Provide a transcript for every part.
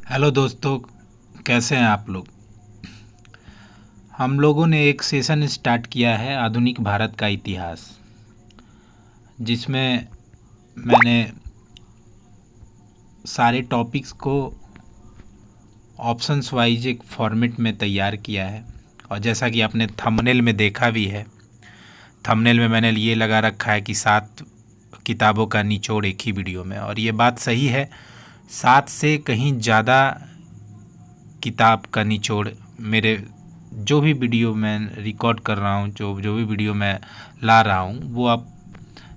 Hello दोस्तों, कैसे हैं आप लोग। हम लोगों ने एक सेशन स्टार्ट किया है आधुनिक भारत का इतिहास, जिसमें मैंने सारे टॉपिक्स को ऑप्शंस वाइज एक फॉर्मेट में तैयार किया है। और जैसा कि आपने थंबनेल में देखा भी है, थंबनेल में मैंने ये लगा रखा है कि 7 किताबों का निचोड़ एक ही वीडियो में। और ये बात सही है, 7 से कहीं ज़्यादा किताब का निचोड़ मेरे जो भी वीडियो मैं रिकॉर्ड कर रहा हूँ, जो जो भी वीडियो मैं ला रहा हूँ, वो आप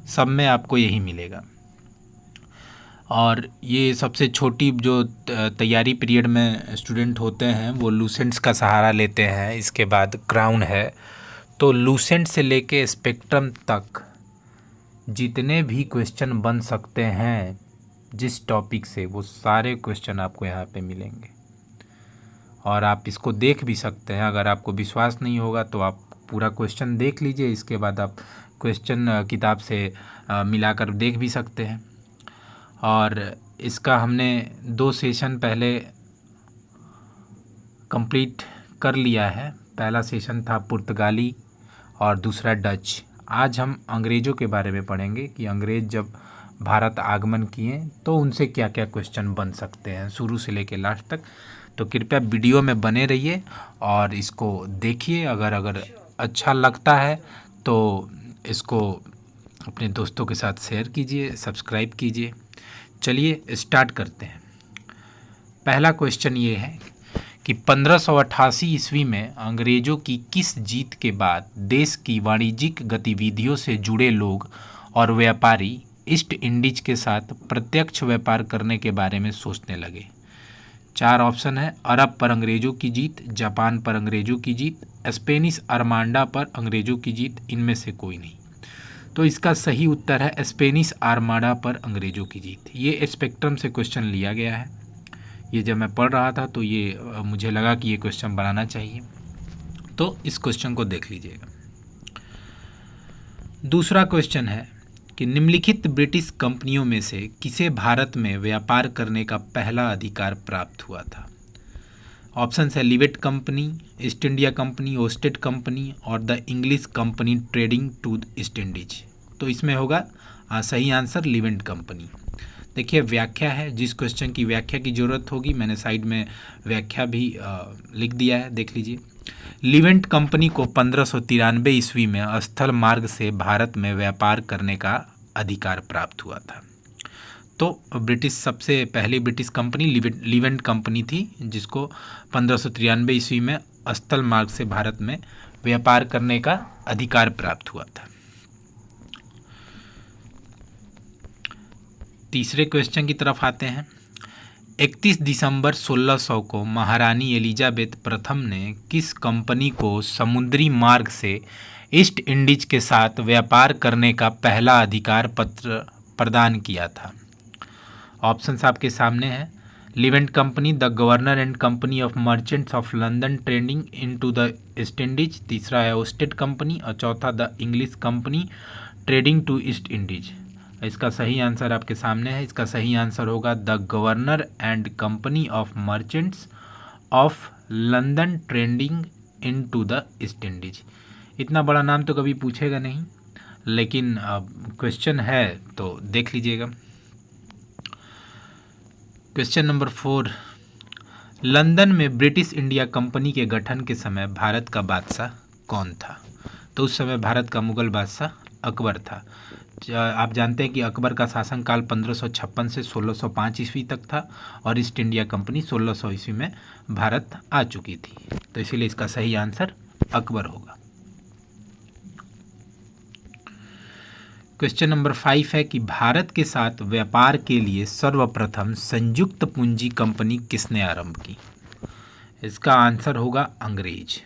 सब में आपको यही मिलेगा। और ये सबसे छोटी जो तैयारी पीरियड में स्टूडेंट होते हैं वो लूसेंट्स का सहारा लेते हैं। इसके बाद क्राउन है। तो लूसेंट से लेके स्पेक्ट्रम तक जितने भी क्वेश्चन बन सकते हैं जिस टॉपिक से, वो सारे क्वेश्चन आपको यहाँ पे मिलेंगे। और आप इसको देख भी सकते हैं। अगर आपको विश्वास नहीं होगा तो आप पूरा क्वेश्चन देख लीजिए, इसके बाद आप क्वेश्चन किताब से मिलाकर देख भी सकते हैं। और इसका हमने 2 सेशन पहले कंप्लीट कर लिया है। पहला सेशन था पुर्तगाली और दूसरा डच। आज हम अंग्रेज़ों के बारे में पढ़ेंगे कि अंग्रेज़ जब भारत आगमन किए तो उनसे क्या क्या क्वेश्चन बन सकते हैं, शुरू से लेकर लास्ट तक। तो कृपया वीडियो में बने रहिए और इसको देखिए। अगर अच्छा लगता है तो इसको अपने दोस्तों के साथ शेयर कीजिए, सब्सक्राइब कीजिए। चलिए स्टार्ट करते हैं। पहला क्वेश्चन ये है कि 1588 ईस्वी में अंग्रेज़ों की किस जीत के बाद देश की वाणिज्यिक गतिविधियों से जुड़े लोग और व्यापारी ईस्ट इंडीज के साथ प्रत्यक्ष व्यापार करने के बारे में सोचने लगे। 4 ऑप्शन है। अरब पर अंग्रेज़ों की जीत, जापान पर अंग्रेज़ों की जीत, स्पेनिश आर्मांडा पर अंग्रेज़ों की जीत, इनमें से कोई नहीं। तो इसका सही उत्तर है स्पेनिश आर्माडा पर अंग्रेज़ों की जीत। ये स्पेक्ट्रम से क्वेश्चन लिया गया है। ये जब मैं पढ़ रहा था तो ये मुझे लगा कि ये क्वेश्चन बनाना चाहिए, तो इस क्वेश्चन को देख लीजिएगा। दूसरा क्वेश्चन है कि निम्नलिखित ब्रिटिश कंपनियों में से किसे भारत में व्यापार करने का पहला अधिकार प्राप्त हुआ था। ऑप्शन है Levant company, East India company, Ostend company और the English company trading to East Indies. तो इसमें होगा सही आंसर लिवेट कंपनी। देखिए व्याख्या है, जिस क्वेश्चन की व्याख्या की ज़रूरत होगी मैंने साइड में व्याख्या भी लिख दिया है, देख लीजिए। लिवेंट कंपनी को 1593 ईस्वी में स्थल मार्ग से भारत में व्यापार करने का अधिकार प्राप्त हुआ था। तो ब्रिटिश सबसे पहली ब्रिटिश कंपनी लिवेंट कंपनी थी, जिसको 1593 ईस्वी में स्थल मार्ग से भारत में व्यापार करने का अधिकार प्राप्त हुआ था। तीसरे क्वेश्चन की तरफ आते हैं। 31 दिसंबर 1600 को महारानी एलिजाबेथ प्रथम ने किस कंपनी को समुद्री मार्ग से ईस्ट इंडीज के साथ व्यापार करने का पहला अधिकार पत्र प्रदान किया था। ऑप्शंस आपके सामने हैं। Levant company, the governor and company of merchants of London trading into the East Indies, तीसरा है ओस्टेड कंपनी और चौथा the English company trading to East Indies. इसका सही आंसर आपके सामने है। इसका सही आंसर होगा the governor and company of merchants of London trading into the East Indies. इतना बड़ा नाम तो कभी पूछेगा नहीं, लेकिन क्वेश्चन है तो देख लीजिएगा। क्वेश्चन नंबर 4, लंदन में ब्रिटिश इंडिया कंपनी के गठन के समय भारत का बादशाह कौन था। तो उस समय भारत का मुगल बादशाह अकबर था। आप जानते हैं कि अकबर का शासनकाल 1556 से 1605 ईस्वी तक था और ईस्ट इंडिया कंपनी 1600 ईस्वी में भारत आ चुकी थी। तो इसीलिए इसका सही आंसर अकबर होगा। क्वेश्चन नंबर 5 है कि भारत के साथ व्यापार के लिए सर्वप्रथम संयुक्त पूंजी कंपनी किसने आरंभ की। इसका आंसर होगा अंग्रेज।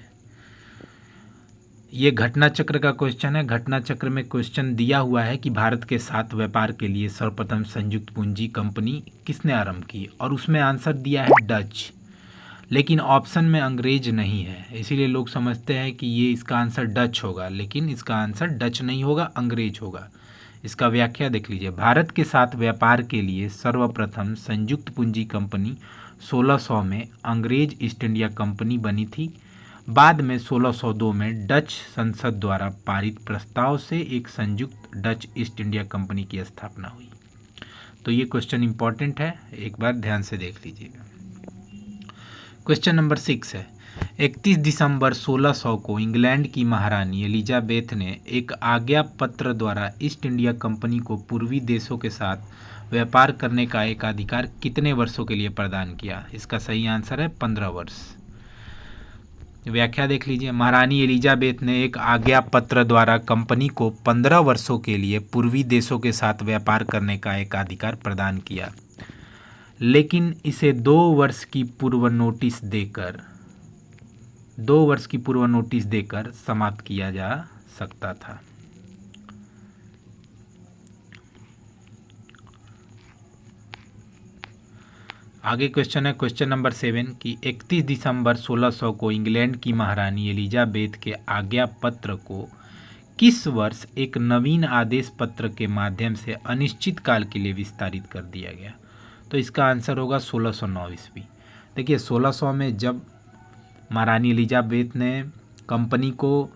ये घटना चक्र का क्वेश्चन है। घटना चक्र में क्वेश्चन दिया हुआ है कि भारत के साथ व्यापार के लिए सर्वप्रथम संयुक्त पूंजी कंपनी किसने आरंभ की, और उसमें आंसर दिया है डच, लेकिन ऑप्शन में अंग्रेज नहीं है। इसीलिए लोग समझते हैं कि ये इसका आंसर डच होगा, लेकिन इसका आंसर डच नहीं होगा, अंग्रेज होगा। इसका व्याख्या देख लीजिए। भारत के साथ व्यापार के लिए सर्वप्रथम संयुक्त पूंजी कंपनी 1600 में अंग्रेज ईस्ट इंडिया कंपनी बनी थी। बाद में 1602 में डच संसद द्वारा पारित प्रस्ताव से एक संयुक्त डच ईस्ट इंडिया कंपनी की स्थापना हुई। तो ये क्वेश्चन इंपॉर्टेंट है, एक बार ध्यान से देख लीजिएगा। क्वेश्चन नंबर 6 है, 31 दिसंबर 1600 को इंग्लैंड की महारानी एलिजाबेथ ने एक आज्ञा पत्र द्वारा ईस्ट इंडिया कंपनी को पूर्वी देशों के साथ व्यापार करने का एक अधिकार कितने वर्षों के लिए प्रदान किया? इसका सही आंसर है 15 वर्ष। व्याख्या देख लीजिए। महारानी एलिजाबेथ ने एक आज्ञा पत्र द्वारा कंपनी को 15 वर्षों के लिए पूर्वी देशों के साथ व्यापार करने का एक अधिकार प्रदान किया, लेकिन इसे 2 वर्ष की पूर्व नोटिस देकर समाप्त किया जा सकता था। आगे क्वेश्चन है, क्वेश्चन नंबर 7 कि 31 दिसंबर 1600 को इंग्लैंड की महारानी एलिजाबेथ के आज्ञा पत्र को किस वर्ष एक नवीन आदेश पत्र के माध्यम से अनिश्चित काल के लिए विस्तारित कर दिया गया? तो इसका आंसर होगा 1609 ईस्वी। देखिए 1600 में जब महारानी एलिजाबेथ ने कंपनी को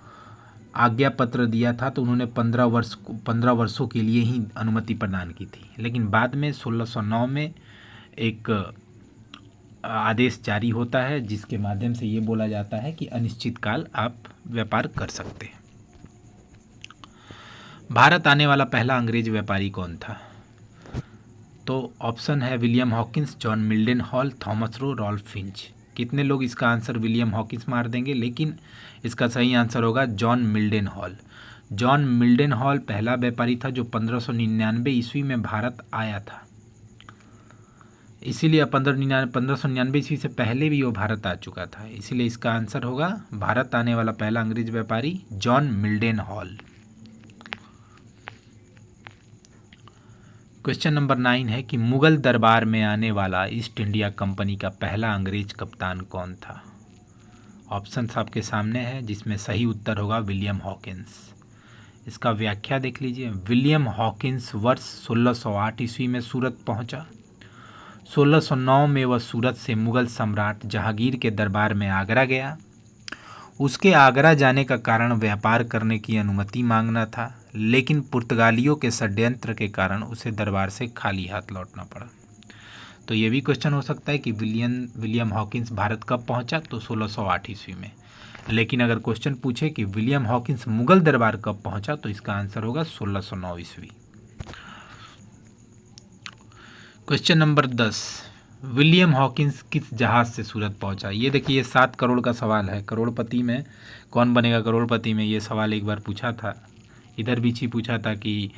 आज्ञा पत्र दिया था तो उन्होंने 15 वर्षों के लिए ही अनुमति प्रदान की थी, लेकिन बाद में 1609 में एक आदेश जारी होता है जिसके माध्यम से ये बोला जाता है कि अनिश्चित काल आप व्यापार कर सकते हैं। भारत आने वाला पहला अंग्रेज व्यापारी कौन था? तो ऑप्शन है William Hawkins, John Mildenhall, Thomas Roe, Ralph Finch. कितने लोग इसका आंसर विलियम हॉकिंस मार देंगे, लेकिन इसका सही आंसर होगा जॉन मिल्डन हॉल। जॉन मिल्डन हॉल पहला व्यापारी था जो 1599 ईस्वी में भारत आया था, इसीलिए 1599 ईस्वी से पहले भी वो भारत आ चुका था, इसीलिए इसका आंसर होगा भारत आने वाला पहला अंग्रेज व्यापारी जॉन मिल्डन हॉल। क्वेश्चन नंबर 9 है कि मुगल दरबार में आने वाला ईस्ट इंडिया कंपनी का पहला अंग्रेज कप्तान कौन था? ऑप्शंस आपके सामने है, जिसमें सही उत्तर होगा विलियम हॉकिंस। इसका व्याख्या देख लीजिए। विलियम हॉकिंस वर्ष 1608 ईस्वी में सूरत पहुंचा। 1609 में वह सूरत से मुगल सम्राट जहांगीर के दरबार में आगरा गया। उसके आगरा जाने का कारण व्यापार करने की अनुमति मांगना था, लेकिन पुर्तगालियों के षड्यंत्र के कारण उसे दरबार से खाली हाथ लौटना पड़ा। तो ये भी क्वेश्चन हो सकता है कि विलियम हॉकिंस भारत कब पहुंचा? तो 1608 ईस्वी में। लेकिन अगर क्वेश्चन पूछे कि विलियम हॉकिंस मुगल दरबार कब पहुंचा, तो इसका आंसर होगा 1609 ईस्वी। क्वेश्चन नंबर 10, विलियम हॉकिंस किस जहाज़ से सूरत पहुंचा? ये देखिए, ये 7 करोड़ का सवाल है। करोड़पति में कौन बनेगा करोड़पति में, ये सवाल एक बार पूछा था, इधर भी पूछा था कि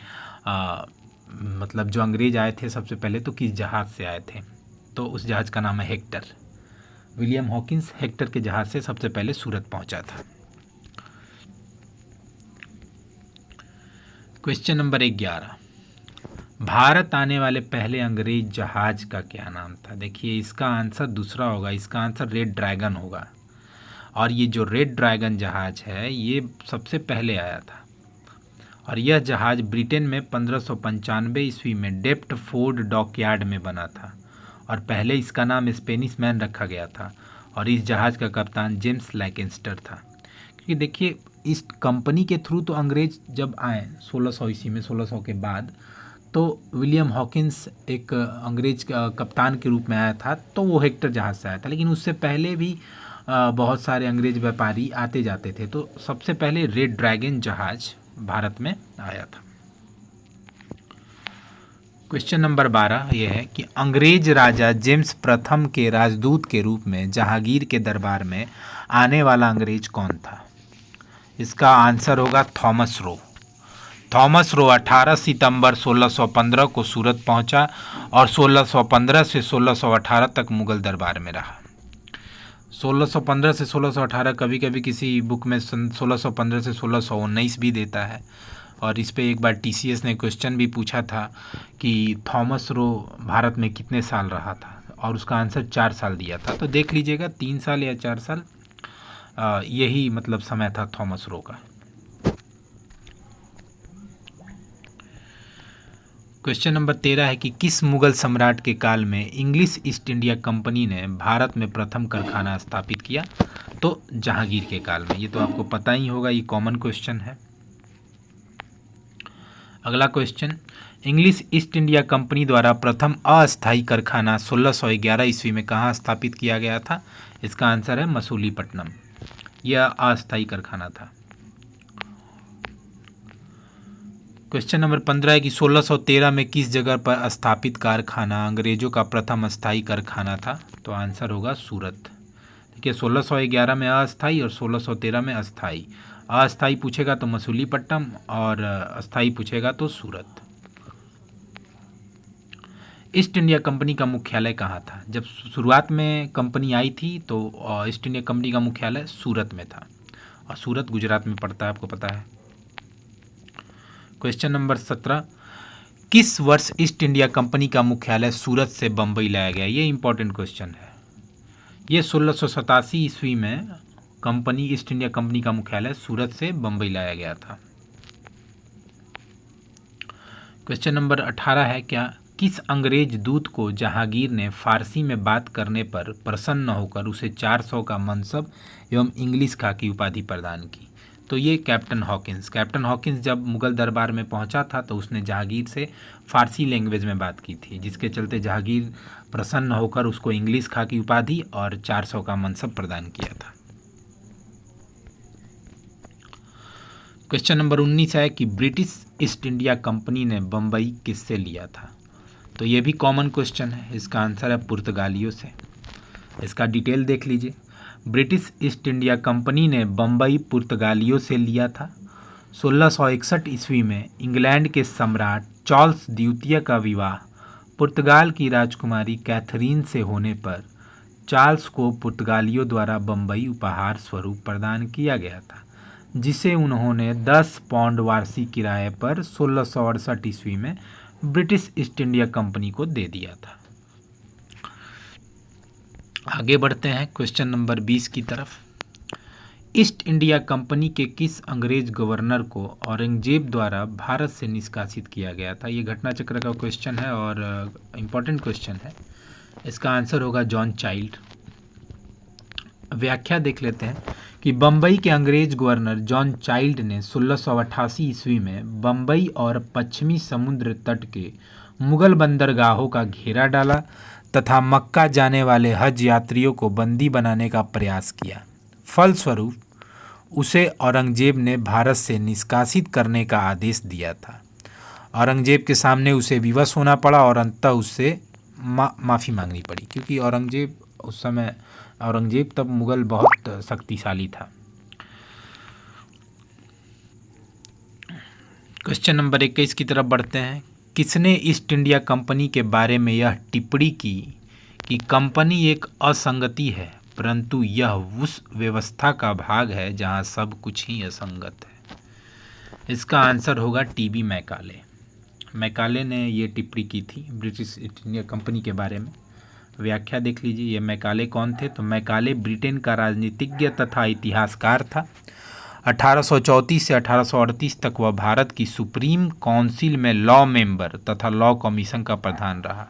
मतलब जो अंग्रेज आए थे सबसे पहले तो किस जहाज़ से आए थे? तो उस जहाज़ का नाम है हेक्टर। विलियम हॉकिंस हेक्टर के जहाज़ से सबसे पहले सूरत पहुंचा था। क्वेश्चन नंबर 11, भारत आने वाले पहले अंग्रेज जहाज़ का क्या नाम था? देखिए इसका आंसर दूसरा होगा, इसका आंसर रेड ड्रैगन होगा। और ये जो रेड ड्रैगन जहाज़ है ये सबसे पहले आया था, और यह जहाज़ ब्रिटेन में 1595 ईस्वी में डेप्टफोर्ड डॉकयार्ड में बना था, और पहले इसका नाम स्पेनिश मैन रखा गया था, और इस जहाज़ का कप्तान जेम्स लैकेंस्टर था। क्योंकि देखिए इस कंपनी के थ्रू तो अंग्रेज जब आए 1600 ईस्वी में, 1600 के बाद, तो विलियम हॉकिंस एक अंग्रेज कप्तान के रूप में आया था, तो वो हेक्टर जहाज़ से आया था। लेकिन उससे पहले भी बहुत सारे अंग्रेज व्यापारी आते जाते थे, तो सबसे पहले रेड ड्रैगन जहाज़ भारत में आया था। क्वेश्चन नंबर 12 ये है कि अंग्रेज राजा जेम्स प्रथम के राजदूत के रूप में जहांगीर के दरबार में आने वाला अंग्रेज कौन था? इसका आंसर होगा थॉमस रो। थॉमस रो 18 सितंबर 1615 को सूरत पहुंचा और 1615 से 1618 तक मुगल दरबार में रहा। 1615 से 1618, कभी कभी किसी बुक में 1615 से 1619 भी देता है। और इस पे एक बार टीसीएस ने क्वेश्चन भी पूछा था कि थॉमस रो भारत में कितने साल रहा था, और उसका आंसर 4 साल दिया था। तो देख लीजिएगा 3 साल या 4 साल यही समय था थॉमस रो का। क्वेश्चन नंबर 13 है कि किस मुगल सम्राट के काल में इंग्लिश ईस्ट इंडिया कंपनी ने भारत में प्रथम कारखाना स्थापित किया? तो जहांगीर के काल में। ये तो आपको पता ही होगा, ये कॉमन क्वेश्चन है। अगला question, English east India company द्वारा प्रथम अस्थायी कारखाना 1611 ईस्वी में कहाँ स्थापित किया गया था? इसका आंसर है मसूलीपट्टनम। यह अस्थायी कारखाना था। क्वेश्चन नंबर 15 है कि 1613 में किस जगह पर स्थापित कारखाना अंग्रेजों का प्रथम अस्थायी कारखाना था? तो आंसर होगा सूरत। देखिए 1611 में अस्थायी और 1613 में अस्थायी। अस्थायी पूछेगा तो मसूलीपट्टनम और अस्थायी पूछेगा तो सूरत। ईस्ट इंडिया कंपनी का मुख्यालय कहाँ था? जब शुरुआत में कंपनी आई थी तो ईस्ट इंडिया कंपनी का मुख्यालय सूरत में था, और सूरत गुजरात में पड़ता है, आपको पता है। क्वेश्चन नंबर 17, किस वर्ष ईस्ट इंडिया कंपनी का मुख्यालय सूरत से बम्बई लाया गया? ये इंपॉर्टेंट क्वेश्चन है। ये 1687 ईस्वी में कंपनी ईस्ट इंडिया कंपनी का मुख्यालय सूरत से बम्बई लाया गया था। क्वेश्चन नंबर 18 है, क्या किस अंग्रेज दूत को जहांगीर ने फारसी में बात करने पर प्रसन्न होकर उसे 400 का मनसब एवं इंग्लिश खा की उपाधि प्रदान की? तो ये कैप्टन हॉकिंस जब मुगल दरबार में पहुंचा था तो उसने जहांगीर से फारसी लैंग्वेज में बात की थी, जिसके चलते जहांगीर प्रसन्न होकर उसको इंग्लिश खा की उपाधि और 400 का मनसब प्रदान किया था। क्वेश्चन नंबर 19 है कि ब्रिटिश ईस्ट इंडिया कंपनी ने बम्बई किससे लिया था? तो ये भी कॉमन क्वेश्चन है। इसका आंसर है पुर्तगालियों से। इसका डिटेल देख लीजिए। ब्रिटिश ईस्ट इंडिया कंपनी ने बम्बई पुर्तगालियों से लिया था। 1661 ईस्वी में इंग्लैंड के सम्राट चार्ल्स द्वितीय का विवाह पुर्तगाल की राजकुमारी कैथरीन से होने पर चार्ल्स को पुर्तगालियों द्वारा बम्बई उपहार स्वरूप प्रदान किया गया था, जिसे उन्होंने 10 पाउंड वार्षिक किराए पर 1668 ईस्वी में ब्रिटिश ईस्ट इंडिया कंपनी को दे दिया था। आगे बढ़ते हैं क्वेश्चन नंबर 20 की तरफ। ईस्ट इंडिया कंपनी के किस अंग्रेज गवर्नर को औरंगजेब द्वारा भारत से निष्कासित किया गया था? ये घटना चक्र का क्वेश्चन है और इम्पोर्टेंट क्वेश्चन है। इसका आंसर होगा जॉन चाइल्ड। व्याख्या देख लेते हैं कि बम्बई के अंग्रेज गवर्नर जॉन चाइल्ड ने 1688 ईस्वी में बम्बई और पश्चिमी समुद्र तट के मुगल बंदरगाहों का घेरा डाला तथा मक्का जाने वाले हज यात्रियों को बंदी बनाने का प्रयास किया। फलस्वरूप उसे औरंगजेब ने भारत से निष्कासित करने का आदेश दिया था। औरंगजेब के सामने उसे विवश होना पड़ा और अंततः उससे माफ़ी मांगनी पड़ी, क्योंकि औरंगजेब तब मुगल बहुत शक्तिशाली था। क्वेश्चन नंबर 21 की तरफ बढ़ते हैं। किसने ईस्ट इंडिया कंपनी के बारे में यह टिप्पणी की कि कंपनी एक असंगति है, परंतु यह उस व्यवस्था का भाग है जहां सब कुछ ही असंगत है? इसका आंसर होगा टीबी मैकाले ने ये टिप्पणी की थी ब्रिटिश ईस्ट इंडिया कंपनी के बारे में। व्याख्या देख लीजिए। ये मैकाले कौन थे? तो मैकाले ब्रिटेन का राजनीतिज्ञ तथा इतिहासकार था। 1834 से 1838 तक वह भारत की सुप्रीम काउंसिल में लॉ मेंबर तथा लॉ कमीशन का प्रधान रहा।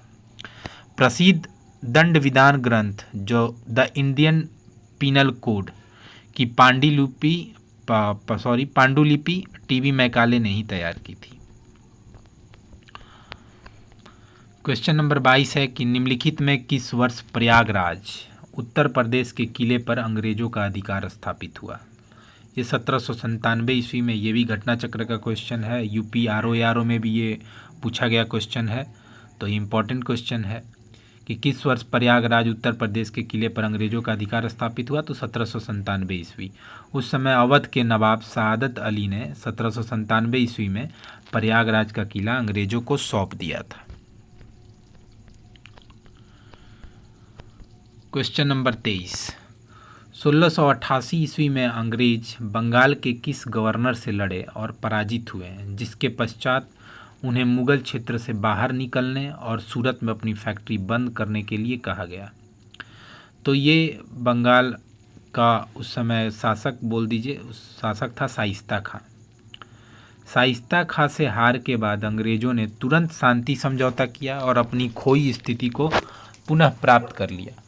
प्रसिद्ध दंड विधान ग्रंथ जो द इंडियन पिनल कोड की पांडुलिपि टीबी मैकाले ने ही तैयार की थी। क्वेश्चन नंबर 22 है कि निम्नलिखित में किस वर्ष प्रयागराज उत्तर प्रदेश के किले पर अंग्रेजों का अधिकार स्थापित हुआ? ये 1797 ईस्वी में। ये भी घटना चक्र का क्वेश्चन है। यूपी आरओ में भी ये पूछा गया क्वेश्चन है, तो इम्पॉर्टेंट क्वेश्चन है कि किस वर्ष प्रयागराज उत्तर प्रदेश के किले पर अंग्रेजों का अधिकार स्थापित हुआ? तो 1797 ईस्वी। उस समय अवध के नवाब सआदत अली ने 1797 ईस्वी में प्रयागराज का किला अंग्रेजों को सौंप दिया था। क्वेश्चन नंबर 23, 1688 ईस्वी में अंग्रेज बंगाल के किस गवर्नर से लड़े और पराजित हुए, जिसके पश्चात उन्हें मुगल क्षेत्र से बाहर निकलने और सूरत में अपनी फैक्ट्री बंद करने के लिए कहा गया? तो ये बंगाल का उस समय शासक बोल दीजिए, उस शासक था शाइस्ता खां। शाइस्ता खां से हार के बाद अंग्रेजों ने तुरंत शांति समझौता किया और अपनी खोई स्थिति को पुनः प्राप्त कर लिया।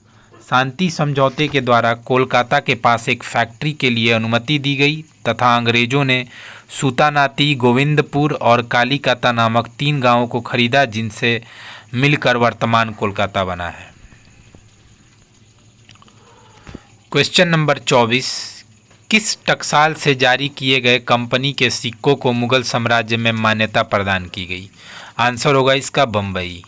शांति समझौते के द्वारा कोलकाता के पास एक फैक्ट्री के लिए अनुमति दी गई तथा अंग्रेजों ने सूतानाती, गोविंदपुर और कालीकाता नामक 3 गांवों को खरीदा, जिनसे मिलकर वर्तमान कोलकाता बना है। क्वेश्चन नंबर 24, किस टकसाल से जारी किए गए कंपनी के सिक्कों को मुगल साम्राज्य में मान्यता प्रदान की गई? आंसर होगा इसका Bombay.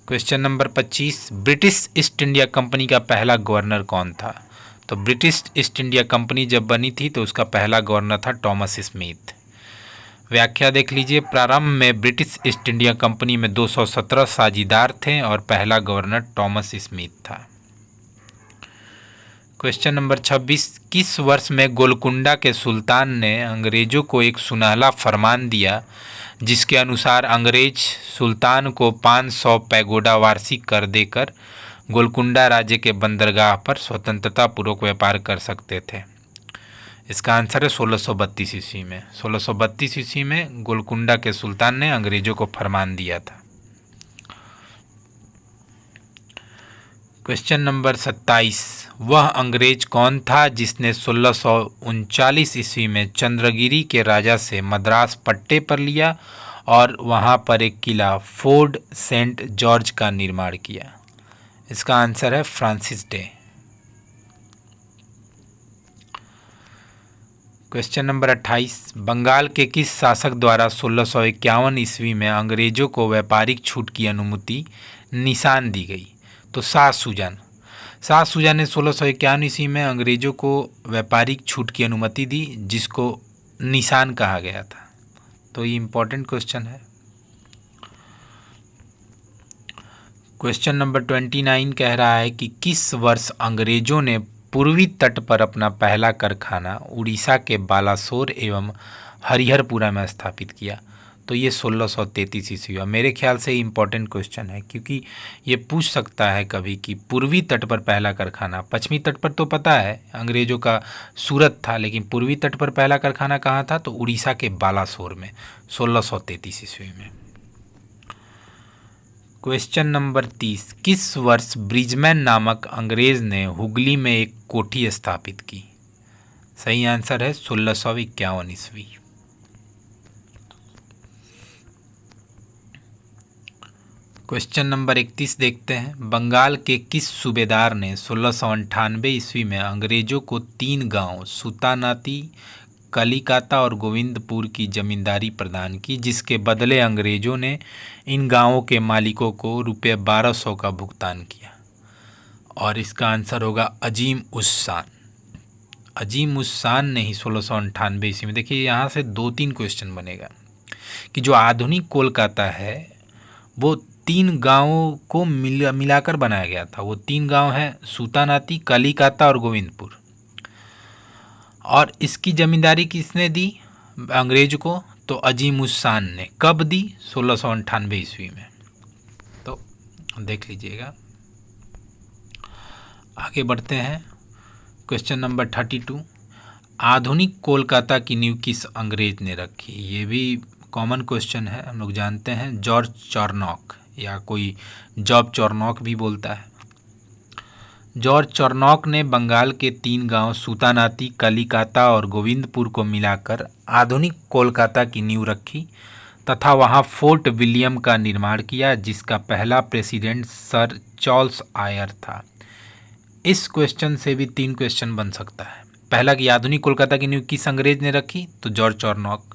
Question number 25, British east India company का पहला गवर्नर कौन था? तो ब्रिटिश ईस्ट इंडिया कंपनी जब बनी थी तो उसका पहला गवर्नर था टॉमस स्मिथ। व्याख्या देख लीजिए। प्रारंभ में ब्रिटिश ईस्ट इंडिया कंपनी में 217 साझीदार थे और पहला गवर्नर टॉमस स्मिथ था। क्वेश्चन नंबर 26, किस वर्ष में गोलकुंडा के सुल्तान ने अंग्रेजों को एक सुनहला फरमान दिया जिसके अनुसार अंग्रेज सुल्तान को 500 पैगोडा वार्षिक कर देकर गोलकुंडा राज्य के बंदरगाह पर स्वतंत्रता पूर्वक व्यापार कर सकते थे? इसका आंसर है 1632 ईस्वी में। 1632 ईस्वी में गोलकुंडा के सुल्तान ने अंग्रेजों को फरमान दिया था। क्वेश्चन नंबर 27, वह अंग्रेज कौन था जिसने 1639 ईस्वी में चंद्रगिरी के राजा से मद्रास पट्टे पर लिया और वहां पर एक किला फोर्ट सेंट जॉर्ज का निर्माण किया? इसका आंसर है Francis Day. Question number 28, Bengal के किस शासक द्वारा 1651 ईस्वी में अंग्रेजों को व्यापारिक छूट की अनुमति निशान दी गई? तो शाह सुजा ने 1651 ईस्वी में अंग्रेजों को व्यापारिक छूट की अनुमति दी, जिसको निशान कहा गया था। तो ये इम्पोर्टेंट क्वेश्चन है। क्वेश्चन नंबर 29 कह रहा है कि किस वर्ष अंग्रेजों ने पूर्वी तट पर अपना पहला कारखाना उड़ीसा के बालासोर एवं हरिहरपुरा में स्थापित किया? तो ये 1633 ईस्वी। मेरे ख्याल से इम्पोर्टेंट क्वेश्चन है, क्योंकि ये पूछ सकता है कभी कि पूर्वी तट पर पहला कारखाना, पश्चिमी तट पर तो पता है अंग्रेजों का सूरत था, लेकिन पूर्वी तट पर पहला कारखाना कहाँ था? तो उड़ीसा के बालासोर में 1633 ईस्वी में। क्वेश्चन नंबर 30, किस वर्ष ब्रिजमैन नामक अंग्रेज ने हुगली में एक कोठी स्थापित की? सही आंसर है 1651 ईस्वी। क्वेश्चन नंबर 31 देखते हैं। बंगाल के किस सूबेदार ने 1698 ईस्वी में अंग्रेजों को 3 गांव सूतानाती, कलिकाता और गोविंदपुर की जमींदारी प्रदान की, जिसके बदले अंग्रेजों ने इन गांवों के मालिकों को रुपये 1200 का भुगतान किया? और इसका आंसर होगा अजीम उस शान। अजीम उस शान ने ही 1698 ईस्वी में, देखिए यहाँ से 2-3 क्वेश्चन बनेगा कि जो आधुनिक कोलकाता है वो 3 गांवों को मिलाकर बनाया गया था। वो 3 गांव हैं सूतानाती, कलिकाता और गोविंदपुर। और इसकी जमींदारी किसने दी अंग्रेज को? तो अजीम उस शान ने। कब दी? 1698 ईस्वी में। तो देख लीजिएगा। आगे बढ़ते हैं। क्वेश्चन नंबर 32, आधुनिक कोलकाता की नींव किस अंग्रेज ने रखी? ये भी कॉमन क्वेश्चन है, हम लोग जानते हैं, जॉर्ज चार्नॉक, या कोई जॉब चार्नॉक भी बोलता है। जॉर्ज चार्नॉक ने बंगाल के 3 गांव सूतानाती, कलिकाता और गोविंदपुर को मिलाकर आधुनिक कोलकाता की नींव रखी तथा वहां फोर्ट विलियम का निर्माण किया, जिसका पहला प्रेसिडेंट सर चार्ल्स आयर था। इस क्वेश्चन से भी 3 क्वेश्चन बन सकता है। पहला कि आधुनिक कोलकाता की नींव किस अंग्रेज ने रखी? तो जॉर्ज चार्नॉक।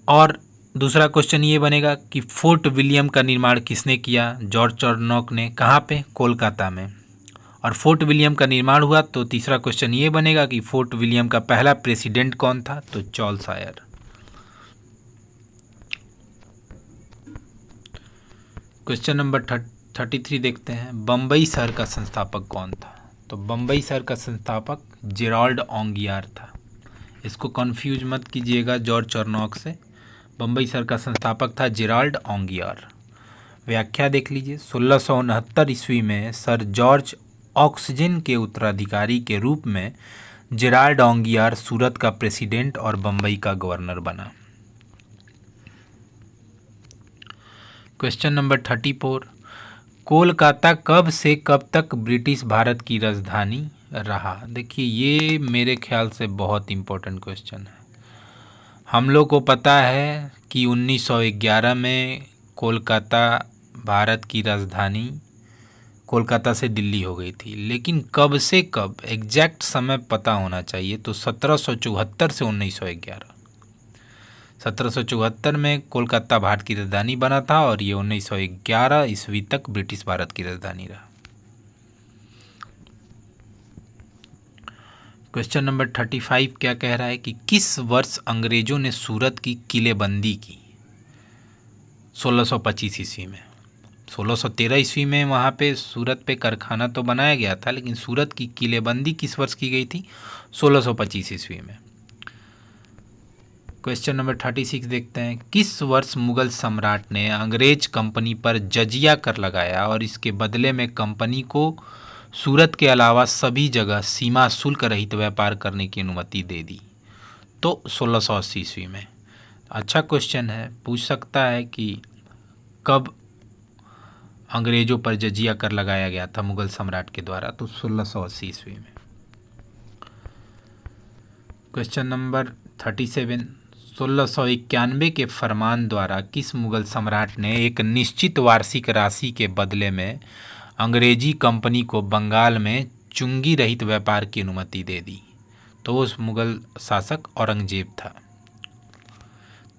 और दूसरा क्वेश्चन ये बनेगा कि फोर्ट विलियम का निर्माण किसने किया? जॉर्ज चार्नॉक ने। कहाँ पे? कोलकाता में। और फोर्ट विलियम का निर्माण हुआ तो तीसरा क्वेश्चन ये बनेगा कि फोर्ट विलियम का पहला प्रेसिडेंट कौन था? तो चार्ल्स आयर। क्वेश्चन नंबर 33 देखते हैं। बम्बई शहर का संस्थापक कौन था? तो बम्बई शहर का संस्थापक जेराल्ड ओंगियार था। इसको कंफ्यूज मत कीजिएगा जॉर्ज चार्नॉक से। बम्बई शहर का संस्थापक था जेराल्ड ओंगियार। व्याख्या देख लीजिए। 1669 ईस्वी में सर जॉर्ज ऑक्सीजन के उत्तराधिकारी के रूप में जेरार्ड ओंगियार सूरत का प्रेसिडेंट और बम्बई का गवर्नर बना। क्वेश्चन नंबर 34, कोलकाता कब से कब तक ब्रिटिश भारत की राजधानी रहा? देखिए ये मेरे ख्याल से बहुत इम्पोर्टेंट क्वेश्चन है। हम लोग को पता है कि 1911 में कोलकाता भारत की राजधानी कोलकाता से दिल्ली हो गई थी, लेकिन कब से कब एग्जैक्ट समय पता होना चाहिए। तो 1774 से 1911, 1774 में कोलकाता भारत की राजधानी बना था और ये 1911 ईस्वी तक ब्रिटिश भारत की राजधानी रहा। क्वेश्चन नंबर 35 क्या कह रहा है कि किस वर्ष अंग्रेजों ने सूरत की किलेबंदी की? 1625 ईस्वी में। 1613 ईस्वी में वहाँ पे सूरत पे कारखाना तो बनाया गया था, लेकिन सूरत की किलेबंदी किस वर्ष की गई थी? 1625 ईस्वी में। क्वेश्चन नंबर 36 देखते हैं, किस वर्ष मुगल सम्राट ने अंग्रेज कंपनी पर जजिया कर लगाया और इसके बदले में कंपनी को सूरत के अलावा सभी जगह सीमा शुल्क रहित व्यापार करने की अनुमति दे दी? तो 1680 ईस्वी में। अच्छा क्वेश्चन है, पूछ सकता है कि कब अंग्रेजों पर जजिया कर लगाया गया था मुगल सम्राट के द्वारा? तो 1680 ईस्वी में। क्वेश्चन नंबर 37, 1691 के फरमान द्वारा किस मुगल सम्राट ने एक निश्चित वार्षिक राशि के बदले में अंग्रेजी कंपनी को बंगाल में चुंगी रहित व्यापार की अनुमति दे दी? तो उस मुगल शासक औरंगजेब था।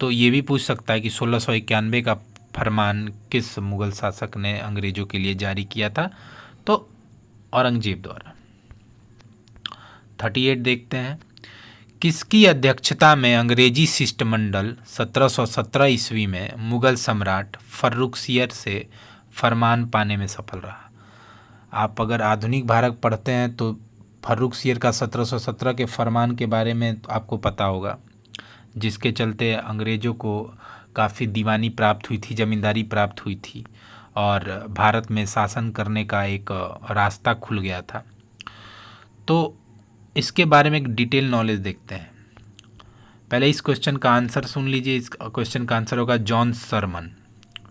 तो ये भी पूछ सकता है कि 1691 का फरमान किस मुगल शासक ने अंग्रेजों के लिए जारी किया था? तो औरंगजेब द्वारा। 38 देखते हैं, किसकी अध्यक्षता में अंग्रेजी शिष्टमंडल 1717 ईस्वी में मुगल सम्राट फर्रुखसियर से फरमान पाने में सफल रहा? आप अगर आधुनिक भारत पढ़ते हैं तो फर्रुखसियर का 1717 के फरमान के बारे में आपको पता होगा, जिसके चलते अंग्रेज़ों को काफ़ी दीवानी प्राप्त हुई थी, ज़मींदारी प्राप्त हुई थी और भारत में शासन करने का एक रास्ता खुल गया था। तो इसके बारे में एक डिटेल नॉलेज देखते हैं। पहले इस क्वेश्चन का आंसर सुन लीजिए। इस क्वेश्चन का आंसर होगा जॉन सरमन।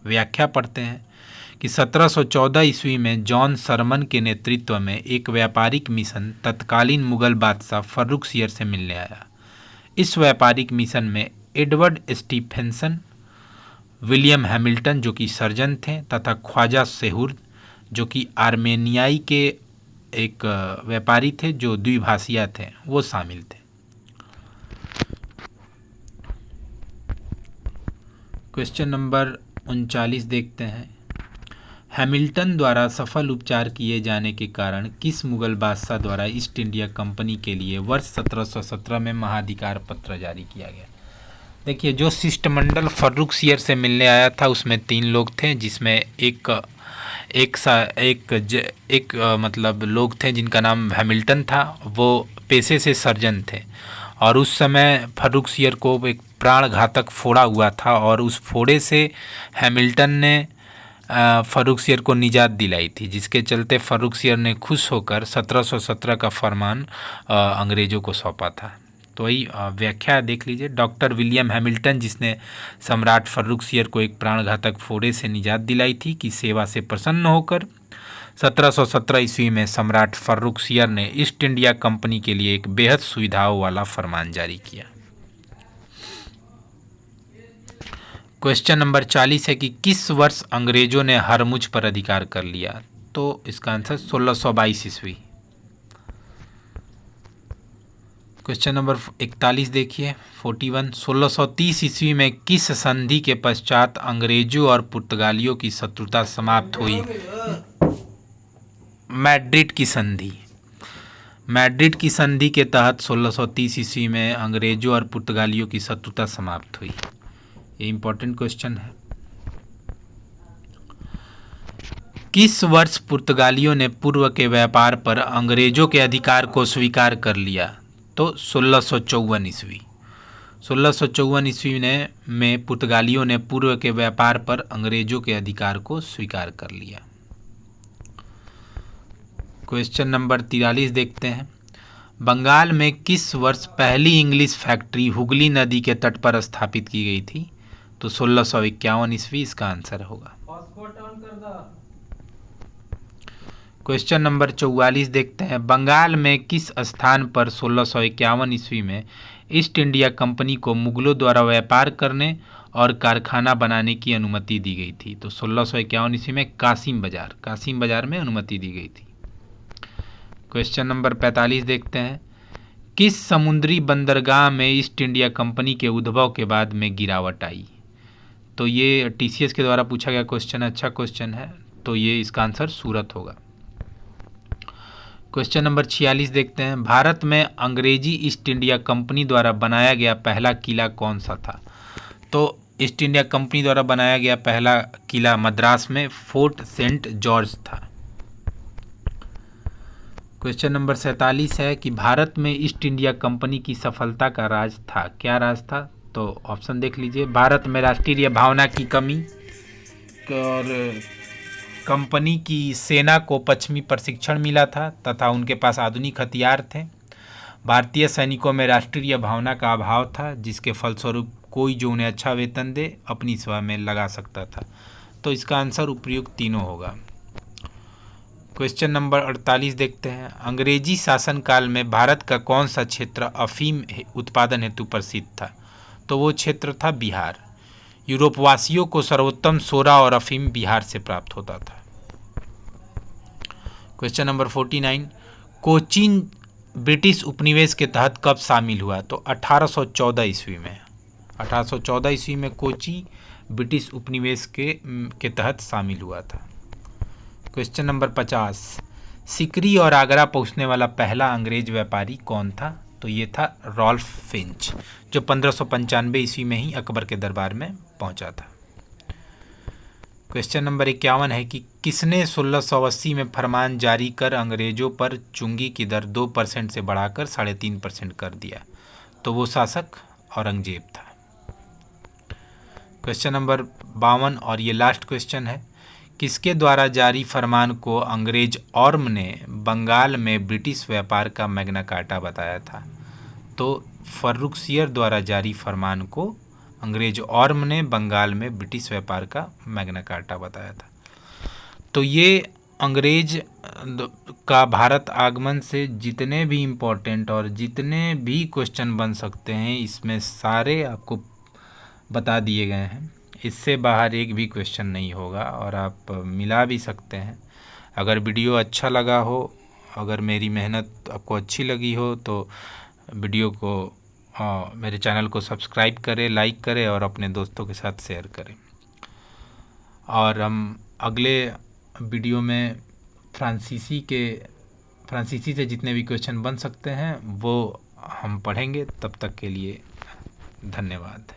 व्याख्या पढ़ते हैं कि 1714 ईस्वी में जॉन सरमन के नेतृत्व में एक व्यापारिक मिशन तत्कालीन मुगल बादशाह फर्रुखसियर से मिलने आया। इस व्यापारिक मिशन में एडवर्ड स्टीफेंसन, विलियम हैमिल्टन जो कि सर्जन थे तथा ख्वाजा सेहुर्द जो कि आर्मेनियाई के एक व्यापारी थे जो द्विभाषिया थे, वो शामिल थे। क्वेश्चन नंबर 39 देखते हैं, हैमिल्टन द्वारा सफल उपचार किए जाने के कारण किस मुगल बादशाह द्वारा ईस्ट इंडिया कंपनी के लिए वर्ष 1717 में महाधिकार पत्र जारी किया गया? देखिए, जो शिष्टमंडल फर्रुखसियर से मिलने आया था उसमें 3 लोग थे, जिसमें एक मतलब लोग थे जिनका नाम हैमिल्टन था। वो पेशे से सर्जन थे और उस समय फर्रुखसियर को एक प्राणघातक फोड़ा हुआ था और उस फोड़े से हैमिल्टन ने फर्रुखसियर को निजात दिलाई थी, जिसके चलते फर्रुखसियर ने खुश होकर 1717 का फरमान अंग्रेज़ों को सौंपा था। तो वही व्याख्या देख लीजिए। डॉक्टर विलियम हैमिल्टन, जिसने सम्राट फर्रुखसियर को एक प्राणघातक फोड़े से निजात दिलाई थी, की सेवा से प्रसन्न होकर 1717 ईस्वी में सम्राट फर्रुखसियर ने ईस्ट इंडिया कंपनी के लिए एक बेहद सुविधाओं वाला फरमान जारी किया। क्वेश्चन नंबर 40 है कि किस वर्ष अंग्रेजों ने हरमुज पर अधिकार कर लिया? तो इसका आंसर 1622 ईस्वी। क्वेश्चन नंबर 41 देखिए, 41, 1630 ईस्वी में किस संधि के पश्चात अंग्रेजों और पुर्तगालियों की शत्रुता समाप्त हुई? मैड्रिड की संधि। मैड्रिड की संधि के तहत 1630 ईस्वी में अंग्रेजों और पुर्तगालियों की शत्रुता समाप्त हुई। ये इंपॉर्टेंट क्वेश्चन है। किस वर्ष पुर्तगालियों ने पूर्व के व्यापार पर अंग्रेजों के अधिकार को स्वीकार कर लिया? तो 1654 ईस्वी। 1654 ईस्वी में पुर्तगालियों ने पूर्व के व्यापार पर अंग्रेजों के अधिकार को स्वीकार कर लिया। क्वेश्चन नंबर 43 देखते हैं। बंगाल में किस वर्ष पहली इंग्लिश फैक्ट्री हुगली नदी के तट पर स्थापित की गई थी? तो 1651 ईस्वी इसका आंसर होगा। क्वेश्चन नंबर 44 देखते हैं। बंगाल में किस स्थान पर 1651 ईस्वी में ईस्ट इंडिया कंपनी को मुगलों द्वारा व्यापार करने और कारखाना बनाने की अनुमति दी गई थी? तो 1651 ईस्वी में कासिम बाजार में अनुमति दी गई थी। क्वेश्चन नंबर 45 देखते हैं। किस समुद्री बंदरगाह में ईस्ट इंडिया कंपनी के उद्भव के बाद में गिरावट आई? तो ये टीसीएस के द्वारा पूछा गया क्वेश्चन, अच्छा क्वेश्चन है, तो ये इसका आंसर सूरत होगा। क्वेश्चन नंबर 46 देखते हैं। भारत में अंग्रेजी ईस्ट इंडिया कंपनी द्वारा बनाया गया पहला किला कौन सा था? तो ईस्ट इंडिया कंपनी द्वारा बनाया गया पहला किला मद्रास में फोर्ट सेंट जॉर्ज था। क्वेश्चन नंबर 47 है कि भारत में ईस्ट इंडिया कंपनी की सफलता का राज था, क्या राज था? तो ऑप्शन देख लीजिए। भारत में राष्ट्रीय भावना की कमी, और कंपनी की सेना को पश्चिमी प्रशिक्षण मिला था तथा उनके पास आधुनिक हथियार थे। भारतीय सैनिकों में राष्ट्रीय भावना का अभाव था, जिसके फलस्वरूप कोई जो उन्हें अच्छा वेतन दे अपनी सेवा में लगा सकता था। तो इसका आंसर उपयुक्त तीनों होगा। क्वेश्चन नंबर 48 देखते हैं। अंग्रेजी शासनकाल में भारत का कौन सा क्षेत्र अफीम उत्पादन हेतु प्रसिद्ध था? तो वो क्षेत्र था बिहार। यूरोपवासियों को सर्वोत्तम सोरा और अफीम बिहार से प्राप्त होता था। Question number 49। कोचीन ब्रिटिश उपनिवेश के तहत कब शामिल हुआ? तो 1814 ईस्वी में। 1814 ईस्वी में कोची ब्रिटिश उपनिवेश के तहत शामिल हुआ था। Question number 50। सिकरी और आगरा पहुंचने वाला पहला अंग्रेज व्यापारी कौन था? तो ये था रॉल्फ फिंच, जो 1595 ईस्वी में ही अकबर के दरबार में पहुंचा था। क्वेश्चन नंबर 51 है कि किसने 1680 में फरमान जारी कर अंग्रेजों पर चुंगी की दर 2% से बढ़ाकर 3.5% कर दिया? तो वो शासक औरंगजेब था। क्वेश्चन नंबर 52 और ये लास्ट क्वेश्चन है। किसके द्वारा जारी फरमान को अंग्रेज ऑर्म ने बंगाल में ब्रिटिश व्यापार का मैग्ना कार्टा बताया था? तो फर्रुखसियर द्वारा जारी फरमान को अंग्रेज ऑर्म ने बंगाल में ब्रिटिश व्यापार का मैग्ना कार्टा बताया था। तो ये अंग्रेज का भारत आगमन से जितने भी इम्पोर्टेंट और जितने भी क्वेश्चन बन सकते हैं, इसमें सारे आपको बता दिए गए हैं। इससे बाहर एक भी क्वेश्चन नहीं होगा और आप मिला भी सकते हैं। अगर वीडियो अच्छा लगा हो, अगर मेरी मेहनत आपको अच्छी लगी हो, तो वीडियो को मेरे चैनल को सब्सक्राइब करें, लाइक करें और अपने दोस्तों के साथ शेयर करें। और हम अगले वीडियो में फ्रांसीसी से जितने भी क्वेश्चन बन सकते हैं वो हम पढ़ेंगे। तब तक के लिए धन्यवाद।